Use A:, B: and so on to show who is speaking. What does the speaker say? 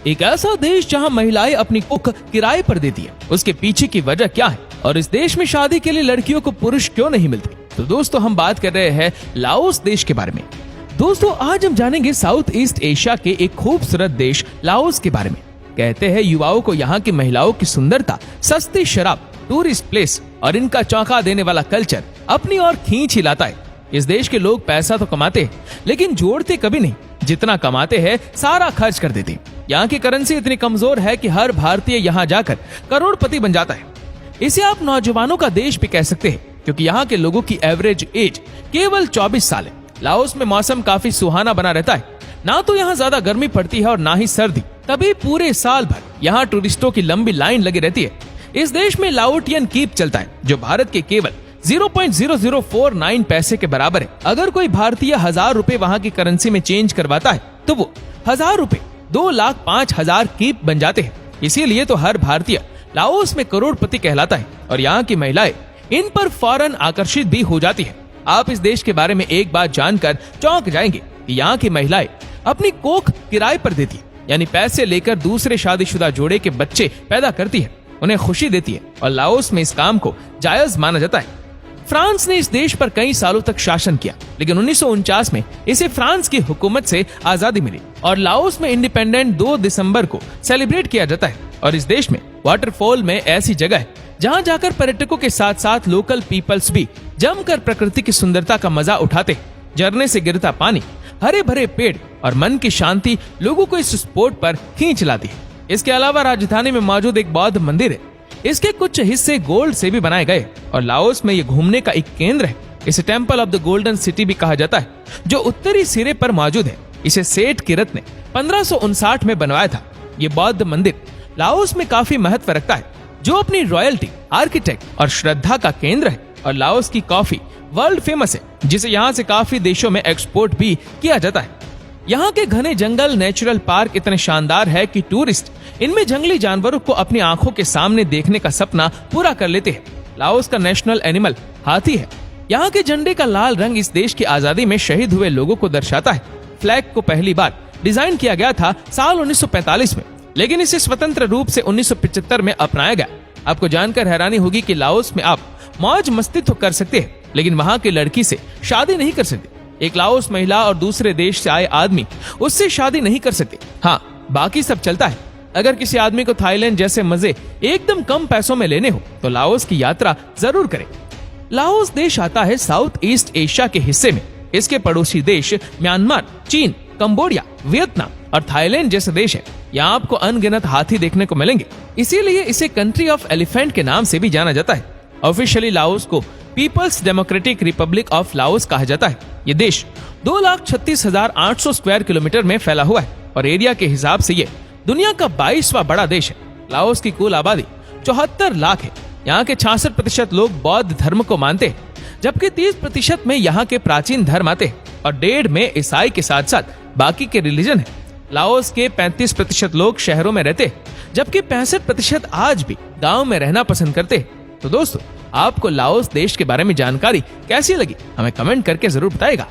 A: एक ऐसा देश जहां महिलाएं अपनी कोख किराए पर देती है, उसके पीछे की वजह क्या है और इस देश में शादी के लिए लड़कियों को पुरुष क्यों नहीं मिलते? तो दोस्तों हम बात कर रहे हैं लाओस देश के बारे में। दोस्तों आज हम जानेंगे साउथ ईस्ट एशिया के एक खूबसूरत देश लाओस के बारे में। कहते हैं युवाओं को यहाँ की महिलाओं की सुंदरता, सस्ती शराब, टूरिस्ट प्लेस और इनका चौंका देने वाला कल्चर अपनी ओर खींच ही लाता है। इस देश के लोग पैसा तो कमाते हैं लेकिन जोड़ते कभी नहीं। जितना कमाते हैं सारा खर्च कर देते हैं। यहाँ की करेंसी इतनी कमजोर है कि हर भारतीय यहाँ जाकर करोड़पति बन जाता है। इसे आप नौजवानों का देश भी कह सकते हैं क्योंकि यहाँ के लोगों की एवरेज एज केवल 24 साल है। लाओस में मौसम काफी सुहाना बना रहता है। ना तो यहाँ ज्यादा गर्मी पड़ती है और ना ही सर्दी, तभी पूरे साल भर यहाँ टूरिस्टों की लंबी लाइन लगी रहती है। इस देश में लाओटियन कीप चलता है जो भारत के केवल 0.0049 पैसे के बराबर है। अगर कोई भारतीय 1000 रुपए वहाँ की करेंसी में चेंज करवाता है तो वो 1000 रुपए 2,05,000 कीप बन जाते हैं। इसीलिए तो हर भारतीय लाओस में करोड़पति कहलाता है और यहाँ की महिलाएं इन पर फौरन आकर्षित भी हो जाती है। आप इस देश के बारे में एक बात जानकर चौंक जाएंगे कि यहाँ की महिलाएं अपनी कोख किराए पर देती है, यानी पैसे लेकर दूसरे शादीशुदा जोड़े के बच्चे पैदा करती है, उन्हें खुशी देती है और लाओस में इस काम को जायज माना जाता है। फ्रांस ने इस देश पर कई सालों तक शासन किया, लेकिन 1949 में इसे फ्रांस की हुकूमत से आजादी मिली और लाओस में इंडिपेंडेंट 2 दिसंबर को सेलिब्रेट किया जाता है। और इस देश में वाटरफॉल में ऐसी जगह है जहां जाकर पर्यटकों के साथ साथ लोकल पीपल्स भी जमकर प्रकृति की सुंदरता का मजा उठाते हैं। झरने से गिरता पानी, हरे भरे पेड़ और मन की शांति लोगों को इस स्पॉट पर खींच लाती है। इसके अलावा राजधानी में मौजूद एक बौद्ध मंदिर है। इसके कुछ हिस्से गोल्ड से भी बनाए गए और लाओस में ये घूमने का एक केंद्र है। इसे temple of the golden city भी कहा जाता है जो उत्तरी सिरे पर मौजूद है। इसे सेठ किरत ने 1559 में बनवाया था। ये बौद्ध मंदिर लाओस में काफी महत्व रखता है जो अपनी रॉयल्टी, आर्किटेक्ट और श्रद्धा का केंद्र है। और लाओस की कॉफी वर्ल्ड फेमस है जिसे यहाँ से काफी देशों में एक्सपोर्ट भी किया जाता है। यहाँ के घने जंगल, नेचुरल पार्क इतने शानदार है कि टूरिस्ट इनमें जंगली जानवरों को अपनी आंखों के सामने देखने का सपना पूरा कर लेते हैं। लाओस का नेशनल एनिमल हाथी है। यहाँ के झंडे का लाल रंग इस देश की आजादी में शहीद हुए लोगों को दर्शाता है। फ्लैग को पहली बार डिजाइन किया गया था साल 1945 में, लेकिन इसे स्वतंत्र रूप से 1975 में अपनाया गया। आपको जानकर हैरानी होगी कि लाओस में आप मौज मस्ती तो कर सकते हैं लेकिन वहाँ की लड़की से शादी नहीं कर सकते। एक लाओस महिला और दूसरे देश से आए आदमी उससे शादी नहीं कर सकते। हाँ, बाकी सब चलता है। अगर किसी आदमी को थाईलैंड जैसे मजे एकदम कम पैसों में लेने हो तो लाओस की यात्रा जरूर करें। लाओस देश आता है साउथ ईस्ट एशिया के हिस्से में। इसके पड़ोसी देश म्यांमार, चीन, कंबोडिया, वियतनाम और थाईलैंड जैसे देश है। यहाँ आपको अनगिनत हाथी देखने को मिलेंगे, इसीलिए इसे कंट्री ऑफ एलिफेंट के नाम से भी जाना जाता है। ऑफिशियली लाओस को People's Democratic Republic of Laos कहा जाता है। ये देश 2,36,800 स्क्वायर किलोमीटर में फैला हुआ है और एरिया के हिसाब से ये दुनिया का 22वां बड़ा देश है। लाओस की कुल आबादी 74 लाख है। यहाँ के 66% लोग बौद्ध धर्म को मानते हैं, जबकि 30% में यहाँ के प्राचीन धर्म आते हैं और 1.5 में ईसाई के साथ साथ बाकी के रिलीजन है। लाओस के 35% लोग शहरों में रहते हैं, जबकि 65% आज भी गाँव में रहना पसंद करते हैं। तो दोस्तों आपको लाओस देश के बारे में जानकारी कैसी लगी हमें कमेंट करके जरूर बताइएगा।